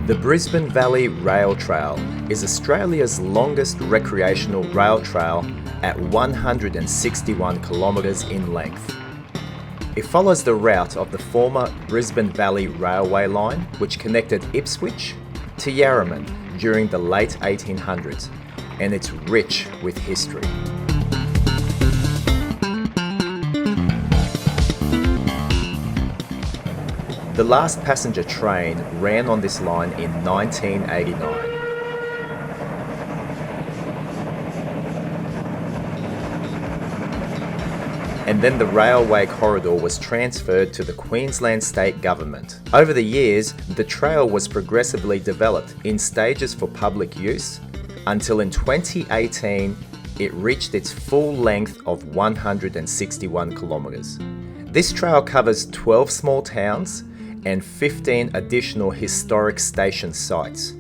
The Brisbane Valley Rail Trail is Australia's longest recreational rail trail at 161 kilometres in length. It follows the route of the former Brisbane Valley Railway line, which connected Ipswich to Yarraman during the late 1800s, and it's rich with history. The last passenger train ran on this line in 1989. And then the railway corridor was transferred to the Queensland State Government. Over the years, the trail was progressively developed in stages for public use until in 2018 it reached its full length of 161 kilometres. This trail covers 12 small towns and 15 additional historic station sites.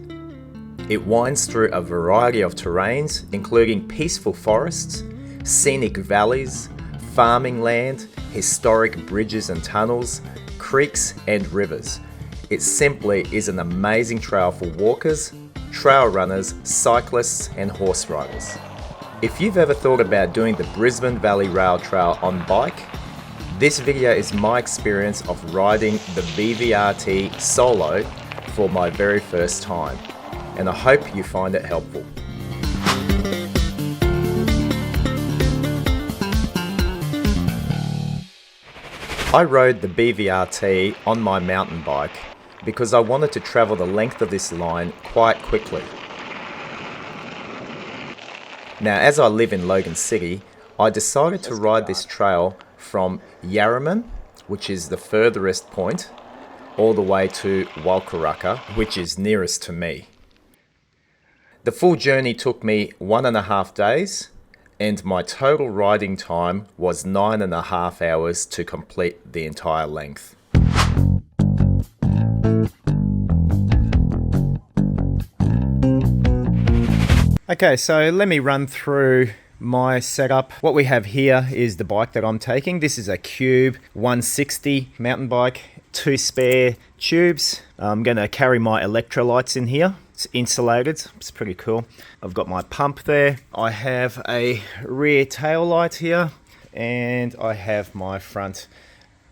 It winds through a variety of terrains, including peaceful forests, scenic valleys, farming land, historic bridges and tunnels, creeks and rivers. It simply is an amazing trail for walkers, trail runners, cyclists and horse riders. If you've ever thought about doing the Brisbane Valley Rail Trail on bike, this video is my experience of riding the BVRT solo for my very first time, and I hope you find it helpful. I rode the BVRT on my mountain bike because I wanted to travel the length of this line quite quickly. Now, as I live in Logan City, I decided to ride this trail from Yarraman, which is the furthest point, all the way to Wulkuraka, which is nearest to me. The full journey took me 1.5 days, and my total riding time was 9.5 hours to complete the entire length. Okay, so let me run through my setup. What we have here is the bike that I'm taking. This is a Cube 160 mountain bike, 2 spare tubes. I'm going to carry my electrolytes in here. It's insulated, it's pretty cool. I've got my pump there. I have a rear tail light here, and I have my front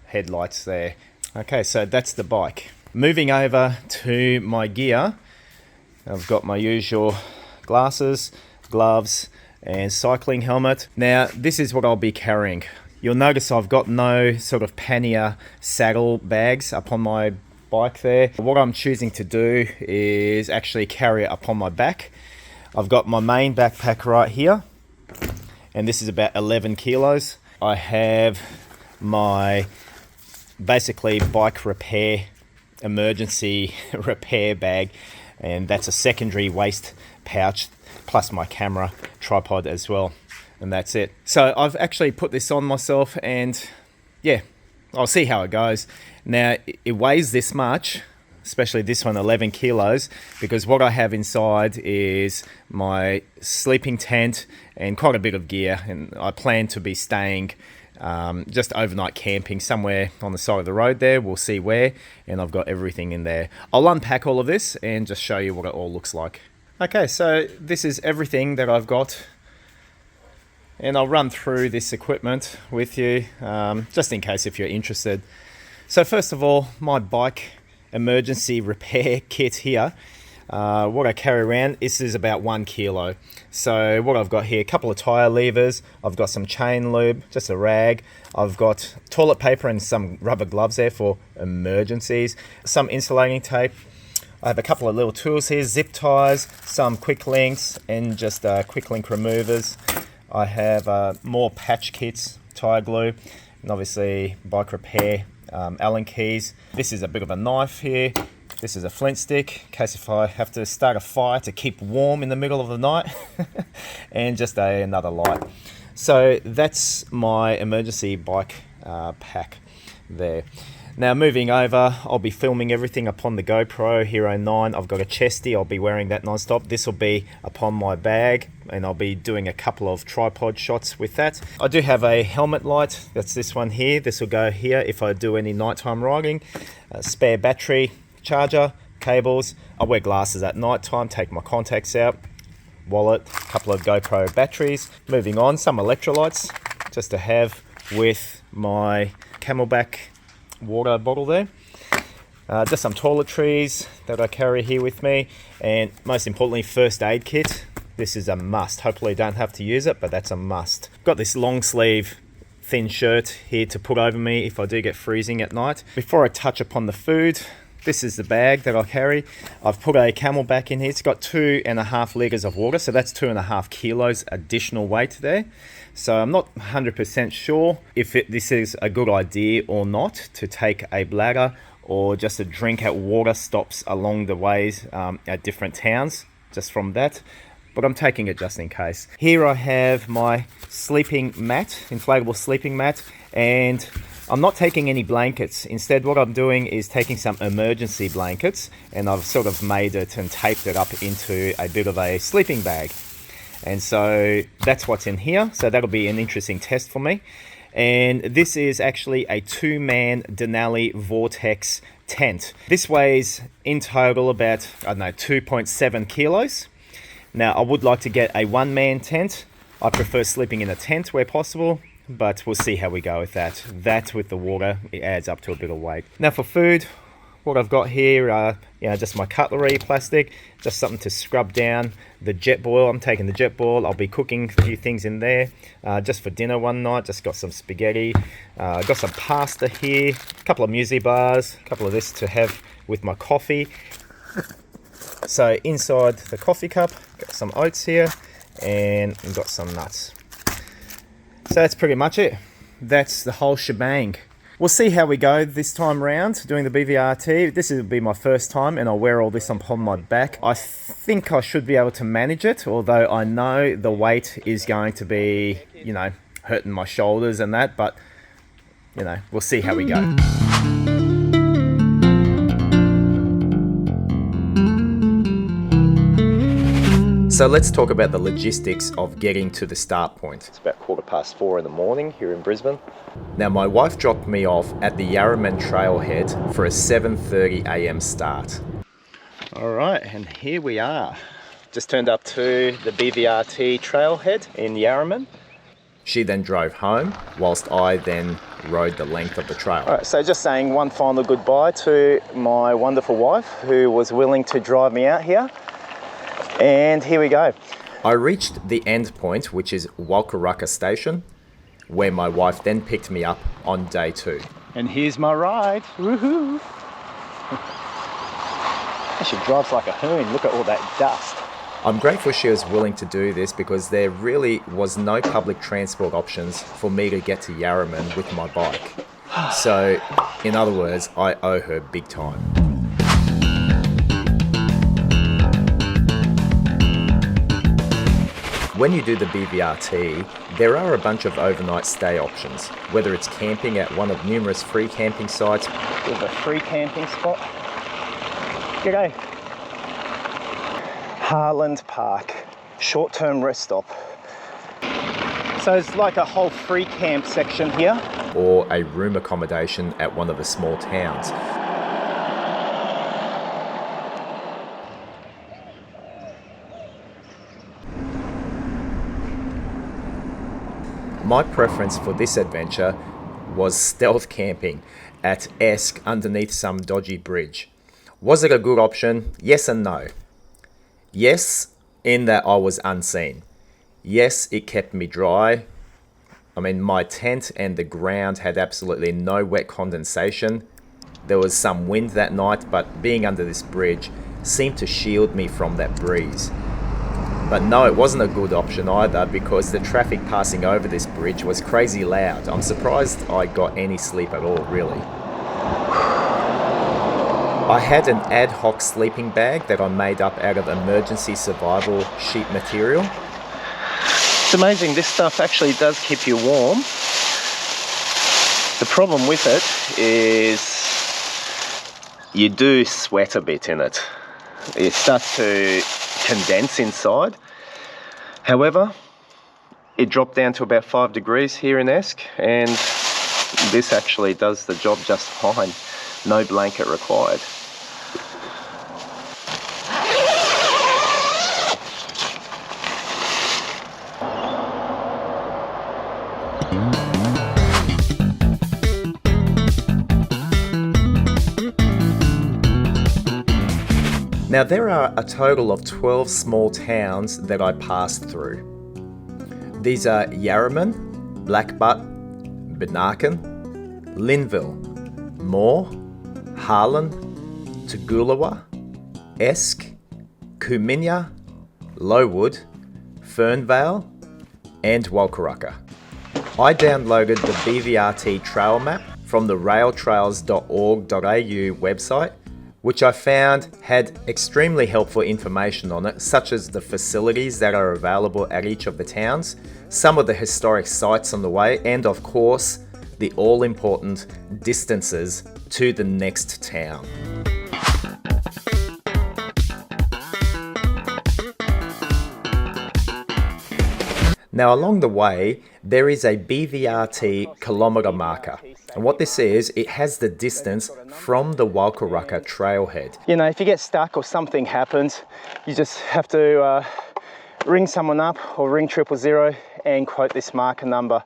headlights there. Okay, so that's the bike. Moving over to my gear, I've got my usual glasses, gloves, and cycling helmet. Now, this is what I'll be carrying. You'll notice I've got no sort of pannier saddle bags up on my bike there. What I'm choosing to do is actually carry it up on my back. I've got my main backpack right here, and this is about 11 kilos. I have my basically bike repair, emergency repair bag, and that's a secondary waste pouch, plus my camera tripod as well, and that's it. So I've actually put this on myself, and yeah, I'll see how it goes. Now, it weighs this much, especially this one, 11 kilos, because what I have inside is my sleeping tent and quite a bit of gear, and I plan to be staying just overnight camping somewhere on the side of the road there. We'll see where, and I've got everything in there. I'll unpack all of this and just show you what it all looks like. Okay, so this is everything that I've got, and I'll run through this equipment with you, just in case if you're interested. So first of all, my bike emergency repair kit here. What I carry around, this is about 1 kilo. So what I've got here, a couple of tyre levers, I've got some chain lube, just a rag, I've got toilet paper and some rubber gloves there for emergencies, some insulating tape, I have a couple of little tools here, zip ties, some quick links, and just quick link removers. I have more patch kits, tyre glue, and obviously bike repair, Allen keys. This is a bit of a knife here. This is a flint stick, in case if I have to start a fire to keep warm in the middle of the night, and just another light. So that's my emergency bike pack there. Now moving over, I'll be filming everything upon the GoPro Hero 9. I've got a chesty, I'll be wearing that non-stop. This will be upon my bag and I'll be doing a couple of tripod shots with that. I do have a helmet light, that's this one here. This will go here if I do any nighttime riding. A spare battery, charger, cables. I wear glasses at night time, take my contacts out. Wallet, a couple of GoPro batteries. Moving on, some electrolytes just to have with my Camelback water bottle there. Just some toiletries that I carry here with me, and most importantly, first aid kit. This is a must. Hopefully I don't have to use it, but that's a must. Got this long sleeve thin shirt here to put over me if I do get freezing at night. Before I touch upon the food, this is the bag that I carry. I've put a Camelback in here. It's got 2.5 litres of water, so that's 2.5 kilos additional weight there. So I'm not 100% sure if this is a good idea or not to take a bladder or just to drink at water stops along the ways at different towns, just from that. But I'm taking it just in case. Here I have my sleeping mat, inflatable sleeping mat, and I'm not taking any blankets. Instead, what I'm doing is taking some emergency blankets, and I've sort of made it and taped it up into a bit of a sleeping bag. And so that's what's in here. So that'll be an interesting test for me. And this is actually a 2-man Denali Vortex tent. This weighs in total about, 2.7 kilos. Now I would like to get a 1-man tent. I prefer sleeping in a tent where possible, but we'll see how we go with that. That with the water, it adds up to a bit of weight. Now for food, what I've got here are just my cutlery, plastic, just something to scrub down the Jelbuilder. I'm taking the Jelbuilder. I'll be cooking a few things in there just for dinner one night. Just got some spaghetti, got some pasta here, a couple of muesli bars, a couple of this to have with my coffee. So inside the coffee cup, got some oats here, and we've got some nuts. So that's pretty much it. That's the whole shebang. We'll see how we go this time round doing the BVRT. This will be my first time, and I'll wear all this upon my back. I think I should be able to manage it, although I know the weight is going to be, hurting my shoulders and that, but, we'll see how we go. So let's talk about the logistics of getting to the start point. It's about 4:15 in the morning here in Brisbane. Now my wife dropped me off at the Yarraman trailhead for a 7:30 a.m. start. All right, and here we are. Just turned up to the BVRT trailhead in Yarraman. She then drove home, whilst I then rode the length of the trail. All right, so just saying one final goodbye to my wonderful wife who was willing to drive me out here. And here we go. I reached the end point, which is Wulkuraka station, where my wife then picked me up on day 2. And here's my ride. Woohoo! She drives like a hoon. Look at all that dust. I'm grateful she was willing to do this because there really was no public transport options for me to get to Yarraman with my bike. So, in other words, I owe her big time. When you do the BVRT, there are a bunch of overnight stay options, whether it's camping at one of numerous free camping sites. There's a free camping spot. G'day. Harland Park, short-term rest stop. So it's like a whole free camp section here. Or a room accommodation at one of the small towns. My preference for this adventure was stealth camping at Esk underneath some dodgy bridge. Was it a good option? Yes and no. Yes, in that I was unseen. Yes, it kept me dry. I mean, my tent and the ground had absolutely no wet condensation. There was some wind that night, but being under this bridge seemed to shield me from that breeze. But no, it wasn't a good option either because the traffic passing over this bridge was crazy loud. I'm surprised I got any sleep at all, really. I had an ad hoc sleeping bag that I made up out of emergency survival sheet material. It's amazing, this stuff actually does keep you warm. The problem with it is you do sweat a bit in it. It starts to condense inside. However, it dropped down to about 5 degrees here in Esk, and this actually does the job just fine. No blanket required. Now there are a total of 12 small towns that I passed through. These are Yarraman, Blackbutt, Benarkan, Linville, Moore, Harlan, Tugulawa, Esk, Kuminya, Lowood, Fernvale and Wulkuraka. I downloaded the BVRT trail map from the railtrails.org.au website, which I found had extremely helpful information on it, such as the facilities that are available at each of the towns, some of the historic sites on the way, and of course, the all-important distances to the next town. Now along the way, there is a BVRT kilometre marker. And what this is, it has the distance from the Wulkuraka trailhead. You know, if you get stuck or something happens, you just have to ring someone up or ring 000 and quote this marker number.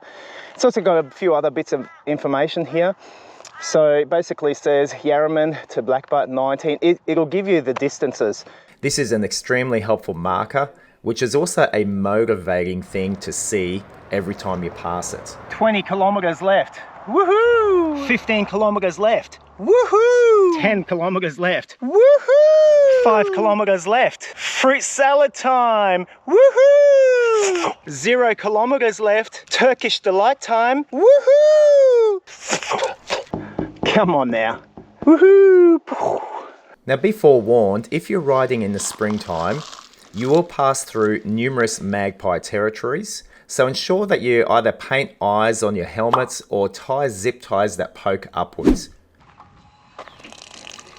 It's also got a few other bits of information here. So it basically says Yarraman to Blackbutt 19. It'll give you the distances. This is an extremely helpful marker, which is also a motivating thing to see every time you pass it. 20 kilometres left. Woohoo! 15 kilometres left. Woohoo! 10 kilometres left. Woohoo! 5 kilometres left. Fruit salad time. Woohoo! 0 kilometres left. Turkish delight time. Woohoo! Come on now. Woohoo! Now be forewarned, if you're riding in the springtime, you will pass through numerous magpie territories, so ensure that you either paint eyes on your helmets or tie zip ties that poke upwards.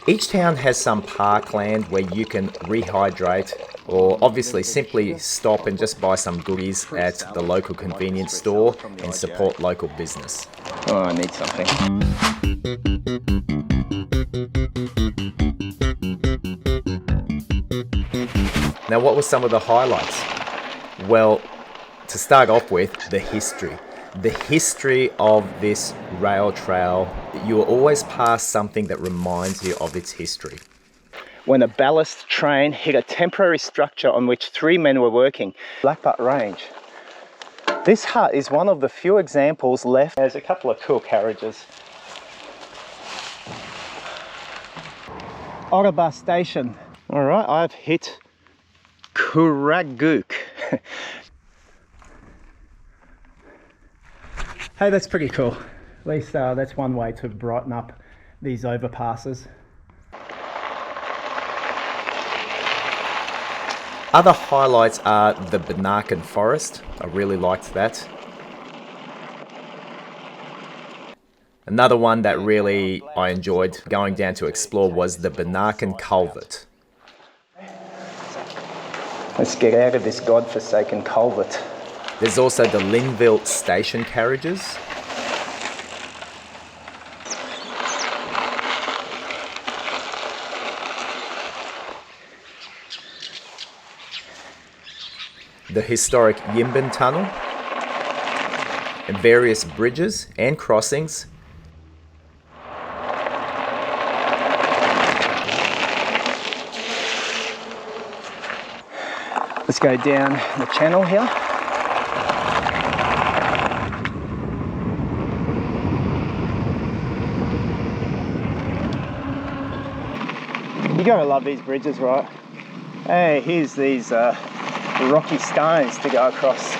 Each town has some parkland where you can rehydrate, or obviously simply stop and just buy some goodies at the local convenience store and support local business. Oh, I need something. Now, what were some of the highlights? Well, to start off with, the history. The history of this rail trail, you will always pass something that reminds you of its history. When a ballast train hit a temporary structure on which 3 men were working, Blackbutt Range. This hut is one of the few examples left. There's a couple of cool carriages. Ottawa Station. All right, I've hit Kuragook. Hey, that's pretty cool. At least that's one way to brighten up these overpasses. Other highlights are the Benarkan Forest. I really liked that. Another one that really I enjoyed going down to explore was the Benarkan Culvert. Let's get out of this godforsaken culvert. There's also the Linville station carriages. The historic Yimbin Tunnel, and various bridges and crossings. Let's go down the channel here. You gotta love these bridges, right? Hey, here's these rocky stones to go across.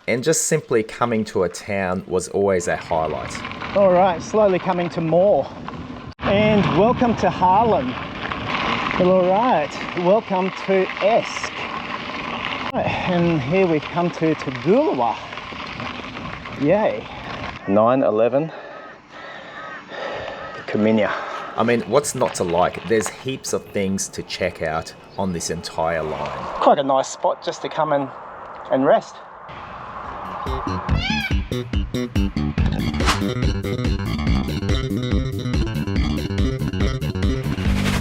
And just simply coming to a town was always a highlight. All right, slowly coming to Moore. And welcome to Harlan. Well, all right, welcome to Esk. And here we've come to Toogoolawah. Yay. 911 Kaminya. I mean, what's not to like? There's heaps of things to check out on this entire line. Quite a nice spot just to come and rest.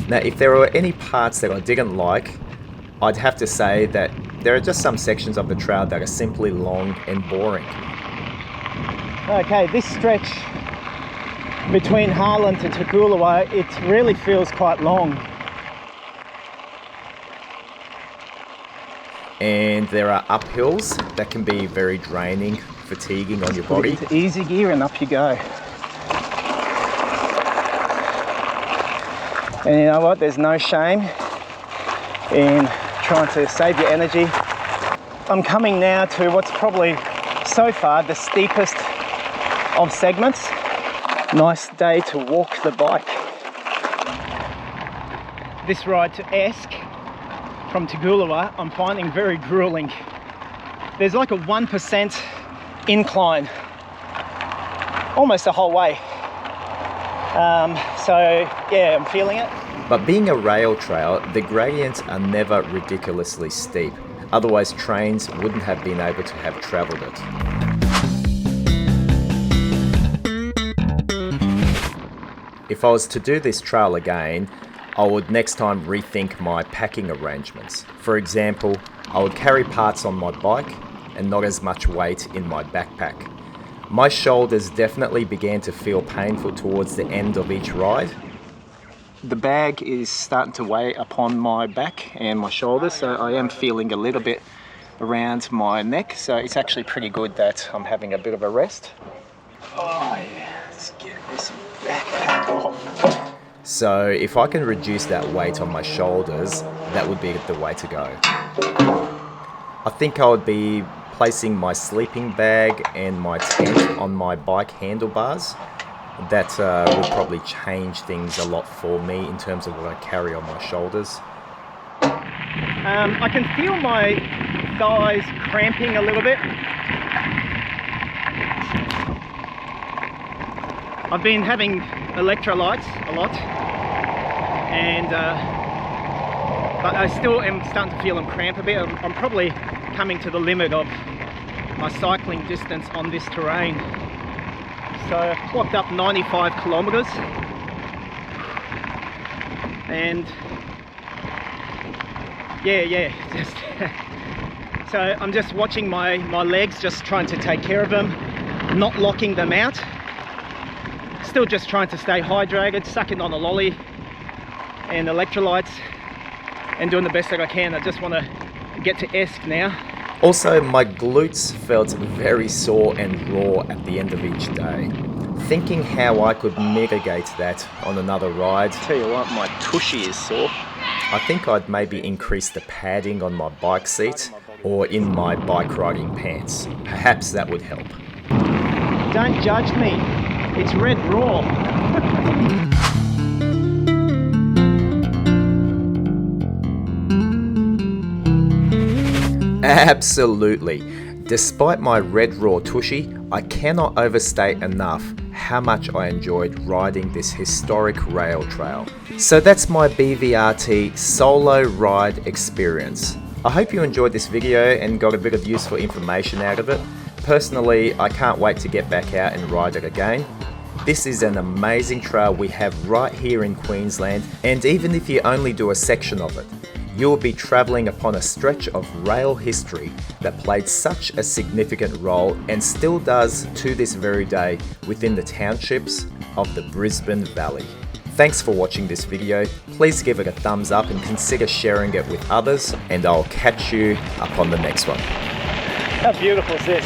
Now, if there were any parts that I didn't like, I'd have to say that there are just some sections of the trail that are simply long and boring. Okay, this stretch between Harlan to Toogoolawah, it really feels quite long. And there are uphills that can be very draining, fatiguing on your body. Put it into easy gear and up you go. And you know what, there's no shame in trying to save your energy. I'm coming now to what's probably so far the steepest of segments. Nice day to walk the bike. This ride to Esk from Toogoolawah I'm finding very grueling. There's like a 1% incline almost the whole way. So yeah, I'm feeling it. But being a rail trail, the gradients are never ridiculously steep. Otherwise trains wouldn't have been able to have travelled it. If I was to do this trail again, I would next time rethink my packing arrangements. For example, I would carry parts on my bike and not as much weight in my backpack. My shoulders definitely began to feel painful towards the end of each ride. The bag is starting to weigh upon my back and my shoulders, so I am feeling a little bit around my neck, so it's actually pretty good that I'm having a bit of a rest. Oh yeah, let's get this backpack off. So if I can reduce that weight on my shoulders, that would be the way to go. I think I would be placing my sleeping bag and my tent on my bike handlebars. That will probably change things a lot for me in terms of what I carry on my shoulders. I can feel my thighs cramping a little bit. I've been having electrolytes a lot, and but I still am starting to feel them cramp a bit. I'm probably coming to the limit of my cycling distance on this terrain. So I've clocked up 95 kilometers, and just so I'm just watching my legs, just trying to take care of them, not locking them out, still just trying to stay hydrated, sucking on a lolly and electrolytes and doing the best that I can. I just want to get to Esk now. Also, my glutes felt very sore and raw at the end of each day. Thinking how I could mitigate that on another ride. Tell you what, my tushy is sore. I think I'd maybe increase the padding on my bike seat or in my bike riding pants. Perhaps that would help. Don't judge me. It's red raw. Absolutely. Despite my red raw tushy, I cannot overstate enough how much I enjoyed riding this historic rail trail. So that's my BVRT solo ride experience. I hope you enjoyed this video and got a bit of useful information out of it. Personally, I can't wait to get back out and ride it again. This is an amazing trail we have right here in Queensland, and even if you only do a section of it, you will be travelling upon a stretch of rail history that played such a significant role and still does to this very day within the townships of the Brisbane Valley. Thanks for watching this video. Please give it a thumbs up and consider sharing it with others, and I'll catch you up on the next one. How beautiful is this?